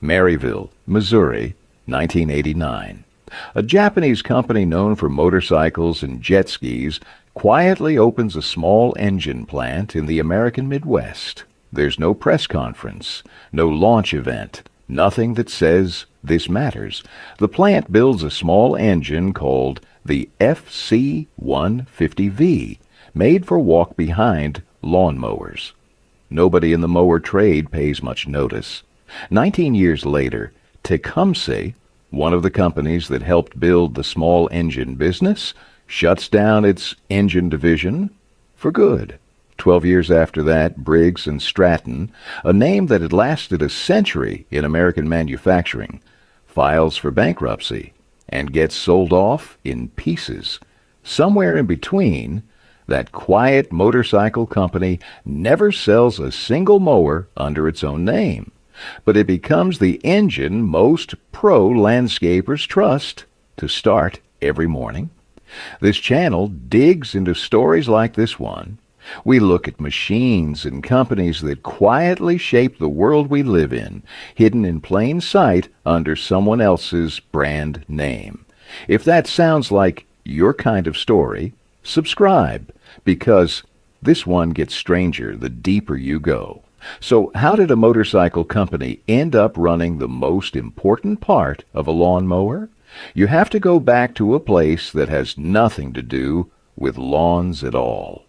Maryville, Missouri, 1989. A Japanese company known for motorcycles and jet skis quietly opens a small engine plant in the American Midwest. There's no press conference, no launch event, nothing that says this matters. The plant builds a small engine called the FC-150V, made for walk-behind lawnmowers. Nobody in the mower trade pays much notice. 19 years later, Tecumseh, one of the companies that helped build the small engine business, shuts down its engine division for good. 12 years after that, Briggs and Stratton, a name that had lasted a century in American manufacturing, files for bankruptcy and gets sold off in pieces. Somewhere in between, that quiet motorcycle company never sells a single mower under its own name, but it becomes the engine most pro-landscapers trust to start every morning. This channel digs into stories like this one. We look at machines and companies that quietly shape the world we live in, hidden in plain sight under someone else's brand name. If that sounds like your kind of story, subscribe, because this one gets stranger the deeper you go. So how did a motorcycle company end up running the most important part of a lawnmower? You have to go back to a place that has nothing to do with lawns at all.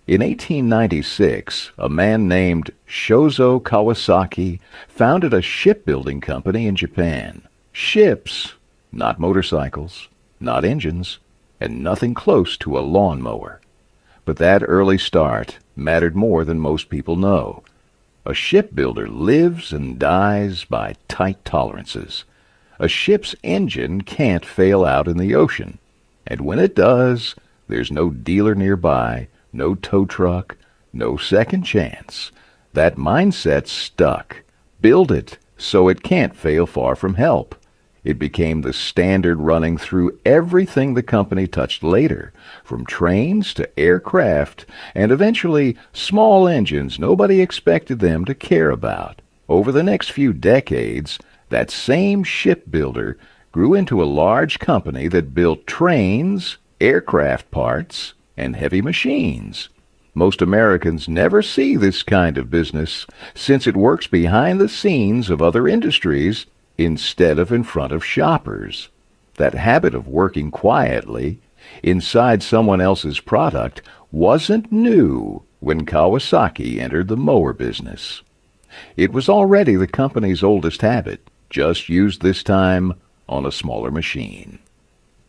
In 1896, a man named Shozo Kawasaki founded a shipbuilding company in Japan. Ships, not motorcycles, not engines, and nothing close to a lawnmower. But that early start mattered more than most people know. A shipbuilder lives and dies by tight tolerances. A ship's engine can't fail out in the ocean. And when it does, there's no dealer nearby, no tow truck, no second chance. That mindset stuck. Build it so it can't fail far from help. It became the standard running through everything the company touched later, from trains to aircraft, and eventually small engines nobody expected them to care about. Over the next few decades, that same shipbuilder grew into a large company that built trains, aircraft parts, and heavy machines. Most Americans never see this kind of business, since it works behind the scenes of other industries instead of in front of shoppers. That habit of working quietly inside someone else's product wasn't new when Kawasaki entered the mower business. It was already the company's oldest habit, just used this time on a smaller machine.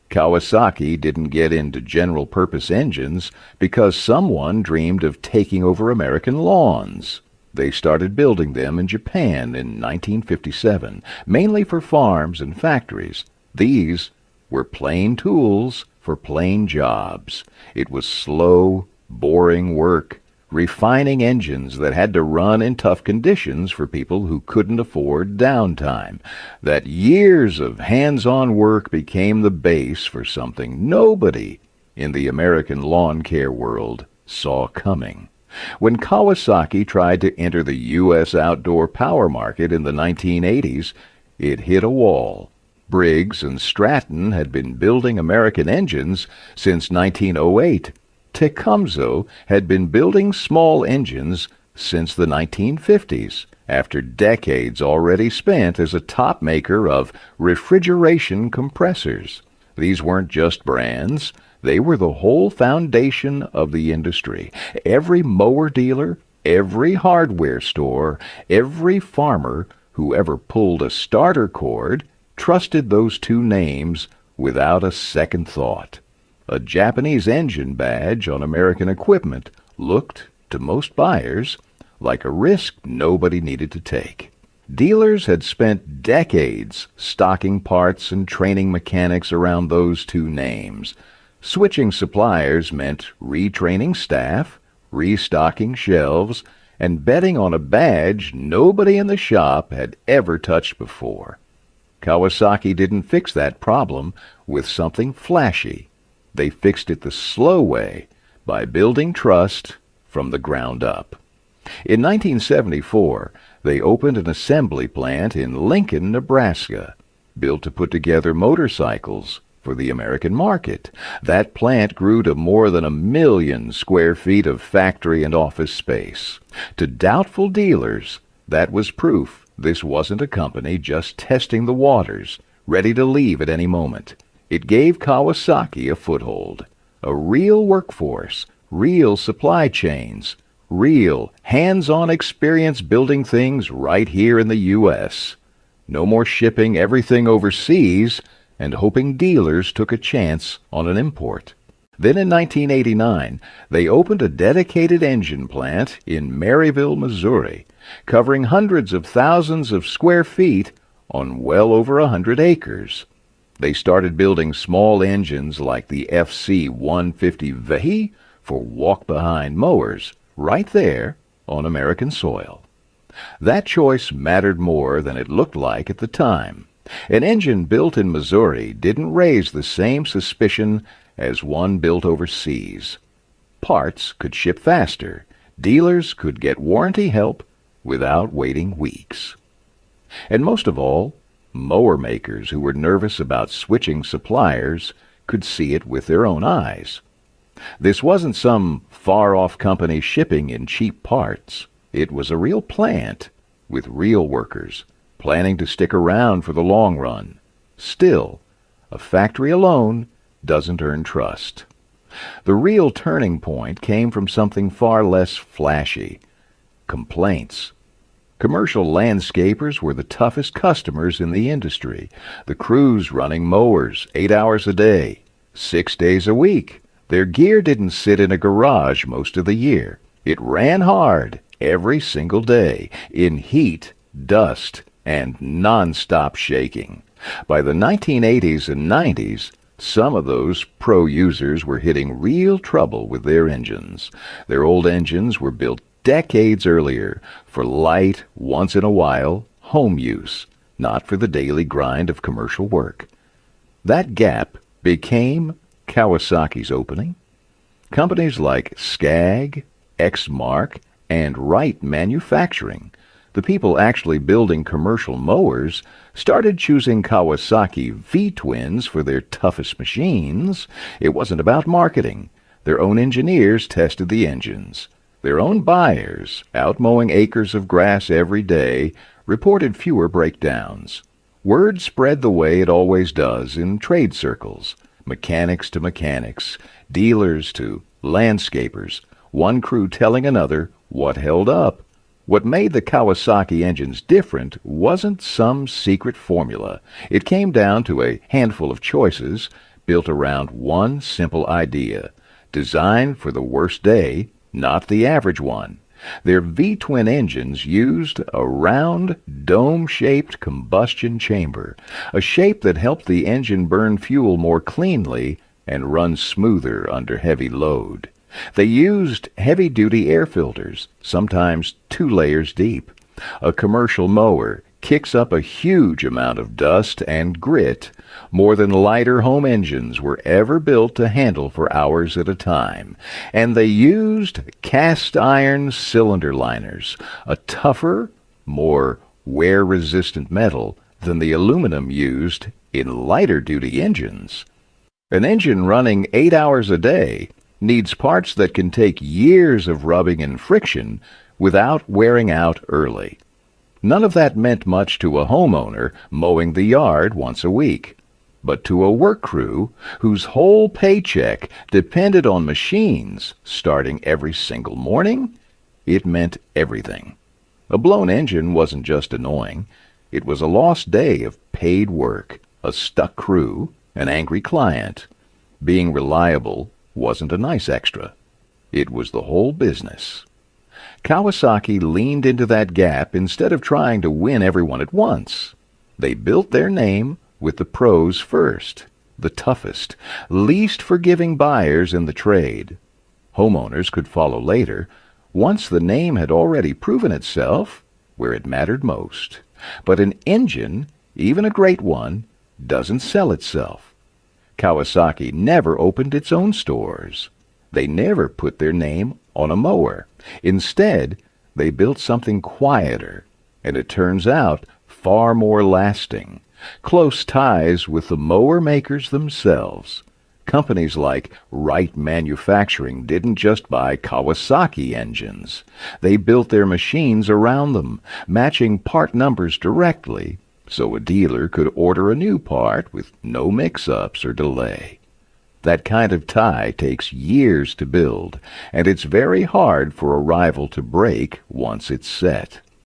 Kawasaki didn't get into general-purpose engines because someone dreamed of taking over American lawns. They started building them in Japan in 1957, mainly for farms and factories. These were plain tools for plain jobs. It was slow, boring work, refining engines that had to run in tough conditions for people who couldn't afford downtime. That years of hands-on work became the base for something nobody in the American lawn care world saw coming. When Kawasaki tried to enter the U.S. outdoor power market in the 1980s, it hit a wall. Briggs and Stratton had been building American engines since 1908. Tecumseh had been building small engines since the 1950s, after decades already spent as a top maker of refrigeration compressors. These weren't just brands. They were the whole foundation of the industry. Every mower dealer, every hardware store, every farmer who ever pulled a starter cord trusted those two names without a second thought. A Japanese engine badge on American equipment looked, to most buyers, like a risk nobody needed to take. Dealers had spent decades stocking parts and training mechanics around those two names. Switching suppliers meant retraining staff, restocking shelves, and betting on a badge nobody in the shop had ever touched before. Kawasaki didn't fix that problem with something flashy. They fixed it the slow way, by building trust from the ground up. In 1974, They opened an assembly plant in Lincoln, Nebraska, built to put together motorcycles for the American market. That plant grew to more than 1,000,000 square feet of factory and office space. To doubtful dealers, that was proof this wasn't a company just testing the waters, ready to leave at any moment. It gave Kawasaki a foothold, a real workforce, real supply chains, real hands-on experience building things right here in the U.S. No more shipping everything overseas and hoping dealers took a chance on an import. Then in 1989, they opened a dedicated engine plant in Maryville, Missouri, covering hundreds of thousands of square feet on well over 100 acres. They started building small engines like the FC-150V for walk-behind mowers right there on American soil. That choice mattered more than it looked like at the time. An engine built in Missouri didn't raise the same suspicion as one built overseas. Parts could ship faster. Dealers could get warranty help without waiting weeks. And most of all, mower makers who were nervous about switching suppliers could see it with their own eyes. This wasn't some far-off company shipping in cheap parts. It was a real plant with real workers planning to stick around for the long run. Still, a factory alone doesn't earn trust. The real turning point came from something far less flashy: complaints. Commercial landscapers were the toughest customers in the industry. The crews running mowers 8 hours a day, 6 days a week. Their gear didn't sit in a garage most of the year. It ran hard every single day in heat, dust, and non-stop shaking. By the 1980s and 90s, some of those pro users were hitting real trouble with their engines. Their old engines were built decades earlier for light, once-in-a-while, home use, not for the daily grind of commercial work. That gap became Kawasaki's opening. Companies like Skag, Exmark, and Wright Manufacturing, the people actually building commercial mowers, started choosing Kawasaki V-twins for their toughest machines. It wasn't about marketing. Their own engineers tested the engines. Their own buyers, out mowing acres of grass every day, reported fewer breakdowns. Word spread the way it always does in trade circles. Mechanics to mechanics, dealers to landscapers, one crew telling another what held up. What made the Kawasaki engines different wasn't some secret formula. It came down to a handful of choices built around one simple idea: designed for the worst day, not the average one. Their V-twin engines used a round, dome-shaped combustion chamber, a shape that helped the engine burn fuel more cleanly and run smoother under heavy load. They used heavy-duty air filters, sometimes 2 layers deep. A commercial mower kicks up a huge amount of dust and grit, more than lighter home engines were ever built to handle for hours at a time. And they used cast-iron cylinder liners, a tougher, more wear-resistant metal than the aluminum used in lighter-duty engines. An engine running 8 hours a day needs parts that can take years of rubbing and friction without wearing out early. None of that meant much to a homeowner mowing the yard once a week. But to a work crew whose whole paycheck depended on machines starting every single morning, it meant everything. A blown engine wasn't just annoying. It was a lost day of paid work, a stuck crew, an angry client. Being reliable wasn't a nice extra. It was the whole business. Kawasaki leaned into that gap instead of trying to win everyone at once. They built their name with the pros first, the toughest, least forgiving buyers in the trade. Homeowners could follow later, once the name had already proven itself where it mattered most. But an engine, even a great one, doesn't sell itself. Kawasaki never opened its own stores. They never put their name on a mower. Instead, they built something quieter and it turns out far more lasting. Close ties with the mower makers themselves. Companies like Wright Manufacturing didn't just buy Kawasaki engines. They built their machines around them, matching part numbers directly, so a dealer could order a new part with no mix-ups or delay. That kind of tie takes years to build, and it's very hard for a rival to break once it's set.